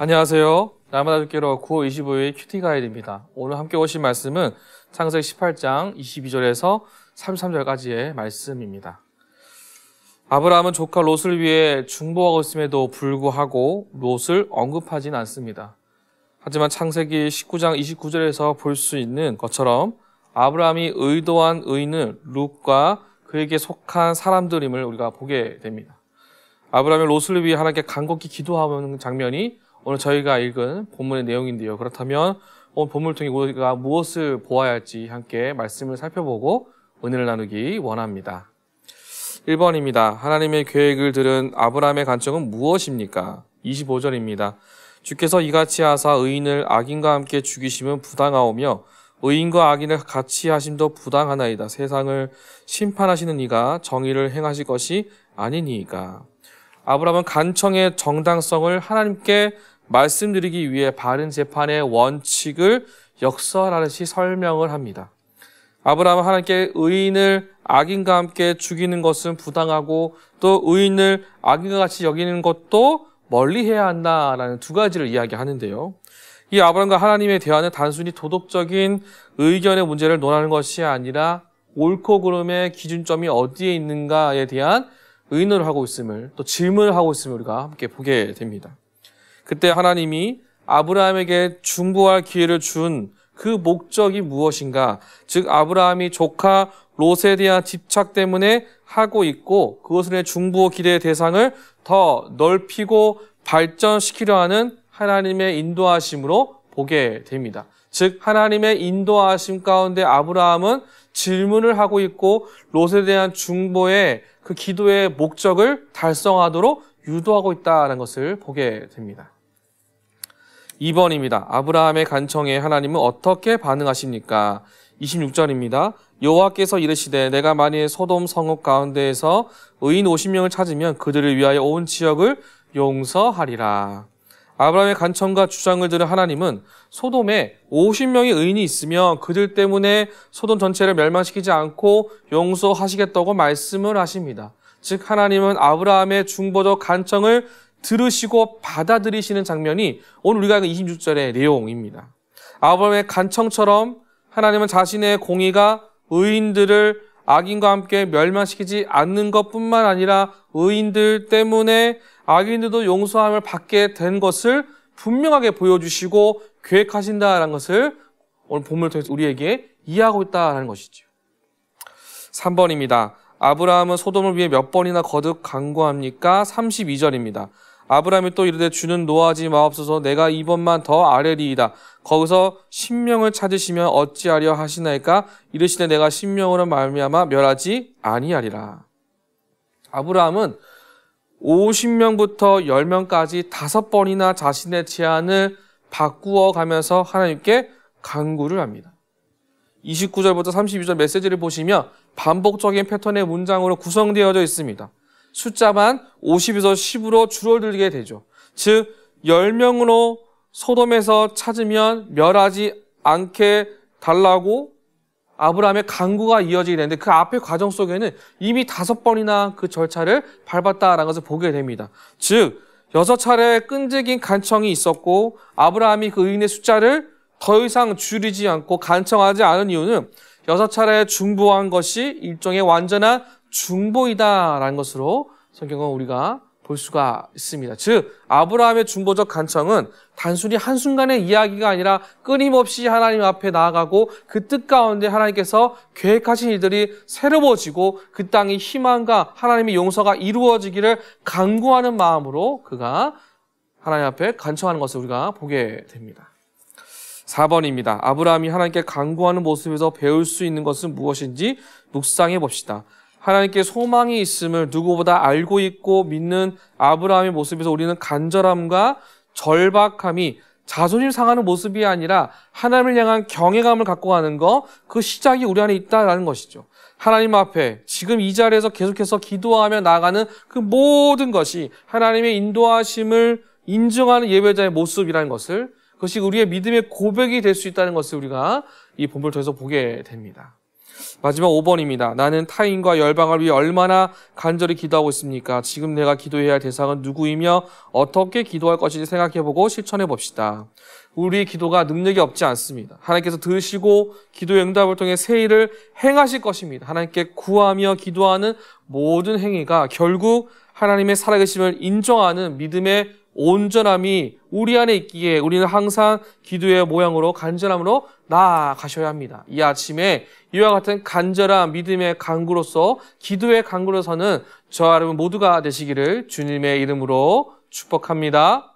안녕하세요. 날마다 듣기로 9월 25일 큐티 가이드입니다. 오늘 함께 오신 말씀은 창세기 18장 22절에서 33절까지의 말씀입니다. 아브라함은 조카 롯을 위해 중보하고 있음에도 불구하고 롯을 언급하진 않습니다. 하지만 창세기 19장 29절에서 볼 수 있는 것처럼 아브라함이 의도한 의인은 롯과 그에게 속한 사람들임을 우리가 보게 됩니다. 아브라함이 롯을 위해 하나님께 간곡히 기도하는 장면이 오늘 저희가 읽은 본문의 내용인데요. 그렇다면 오늘 본문을 통해 우리가 무엇을 보아야 할지 함께 말씀을 살펴보고 은혜를 나누기 원합니다. 1번입니다. 하나님의 계획을 들은 아브라함의 관점은 무엇입니까? 25절입니다. 주께서 이같이 하사 의인을 악인과 함께 죽이심은 부당하오며 의인과 악인을 같이 하심도 부당하나이다. 세상을 심판하시는 이가 정의를 행하실 것이 아니니이까. 아브라함은 간청의 정당성을 하나님께 말씀드리기 위해 바른 재판의 원칙을 역설하듯이 설명을 합니다. 아브라함은 하나님께 의인을 악인과 함께 죽이는 것은 부당하고 또 의인을 악인과 같이 여기는 것도 멀리해야 한다라는 두 가지를 이야기하는데요. 이 아브라함과 하나님의 대화는 단순히 도덕적인 의견의 문제를 논하는 것이 아니라 옳고 그름의 기준점이 어디에 있는가에 대한 의논을 하고 있음을, 또 질문을 하고 있음을 우리가 함께 보게 됩니다. 그때 하나님이 아브라함에게 중보할 기회를 준 그 목적이 무엇인가? 즉 아브라함이 조카 롯에 대한 집착 때문에 하고 있고 그것을 중보 기대의 대상을 더 넓히고 발전시키려 하는 하나님의 인도하심으로 보게 됩니다. 즉 하나님의 인도하심 가운데 아브라함은 질문을 하고 있고 롯에 대한 중보의 그 기도의 목적을 달성하도록 유도하고 있다는 것을 보게 됩니다. 2번입니다. 아브라함의 간청에 하나님은 어떻게 반응하십니까? 26절입니다. 여호와께서 이르시되 내가 만일 소돔 성읍 가운데에서 의인 50명을 찾으면 그들을 위하여 온 지역을 용서하리라. 아브라함의 간청과 주장을 들은 하나님은 소돔에 50명의 의인이 있으면 그들 때문에 소돔 전체를 멸망시키지 않고 용서하시겠다고 말씀을 하십니다. 즉 하나님은 아브라함의 중보적 간청을 들으시고 받아들이시는 장면이 오늘 우리가 읽은 26절의 내용입니다. 아브라함의 간청처럼 하나님은 자신의 공의가 의인들을 악인과 함께 멸망시키지 않는 것뿐만 아니라 의인들 때문에 악인들도 용서함을 받게 된 것을 분명하게 보여주시고 계획하신다는 것을 오늘 본문을 통해서 우리에게 이해하고 있다는 것이죠. 3번입니다. 아브라함은 소돔을 위해 몇 번이나 거듭 간구합니까? 32절입니다. 아브라함이 또 이르되 주는 노하지 마옵소서 내가 이번만 더 아뢰리이다. 거기서 10명을 찾으시면 어찌하려 하시나이까? 이르시되 내가 10명으로 말미암아 멸하지 아니하리라. 아브라함은 50명부터 10명까지 5번이나 자신의 제안을 바꾸어 가면서 하나님께 간구를 합니다. 29절부터 32절 메시지를 보시면 반복적인 패턴의 문장으로 구성되어져 있습니다. 숫자만 50에서 10으로 줄어들게 되죠. 즉 10명으로 소돔에서 찾으면 멸하지 않게 달라고 아브라함의 간구가 이어지게 되는데 그 앞의 과정 속에는 이미 5번이나 그 절차를 밟았다라는 것을 보게 됩니다. 즉 6차례의 끈질긴 간청이 있었고 아브라함이 그 의인의 숫자를 더 이상 줄이지 않고 간청하지 않은 이유는 6차례에 중보한 것이 일종의 완전한 중보이다라는 것으로 성경은 우리가 볼 수가 있습니다. 즉 아브라함의 중보적 간청은 단순히 한순간의 이야기가 아니라 끊임없이 하나님 앞에 나아가고 그 뜻 가운데 하나님께서 계획하신 일들이 새로워지고 그 땅의 희망과 하나님의 용서가 이루어지기를 간구하는 마음으로 그가 하나님 앞에 간청하는 것을 우리가 보게 됩니다. 4번입니다. 아브라함이 하나님께 간구하는 모습에서 배울 수 있는 것은 무엇인지 묵상해 봅시다. 하나님께 소망이 있음을 누구보다 알고 있고 믿는 아브라함의 모습에서 우리는 간절함과 절박함이 자존심 상하는 모습이 아니라 하나님을 향한 경외감을 갖고 가는 것, 그 시작이 우리 안에 있다는 것이죠. 하나님 앞에 지금 이 자리에서 계속해서 기도하며 나아가는 그 모든 것이 하나님의 인도하심을 인정하는 예배자의 모습이라는 것을, 그것이 우리의 믿음의 고백이 될 수 있다는 것을 우리가 이 본문을 통해서 보게 됩니다. 마지막 5번입니다. 나는 타인과 열방을 위해 얼마나 간절히 기도하고 있습니까? 지금 내가 기도해야 할 대상은 누구이며 어떻게 기도할 것인지 생각해보고 실천해 봅시다. 우리의 기도가 능력이 없지 않습니다. 하나님께서 들으시고 기도의 응답을 통해 새 일을 행하실 것입니다. 하나님께 구하며 기도하는 모든 행위가 결국 하나님의 살아계심을 인정하는 믿음의 온전함이 우리 안에 있기에 우리는 항상 기도의 모양으로 간절함으로 나아가셔야 합니다. 이 아침에 이와 같은 간절한 믿음의 강구로서 기도의 강구로서는 저와 여러분 모두가 되시기를 주님의 이름으로 축복합니다.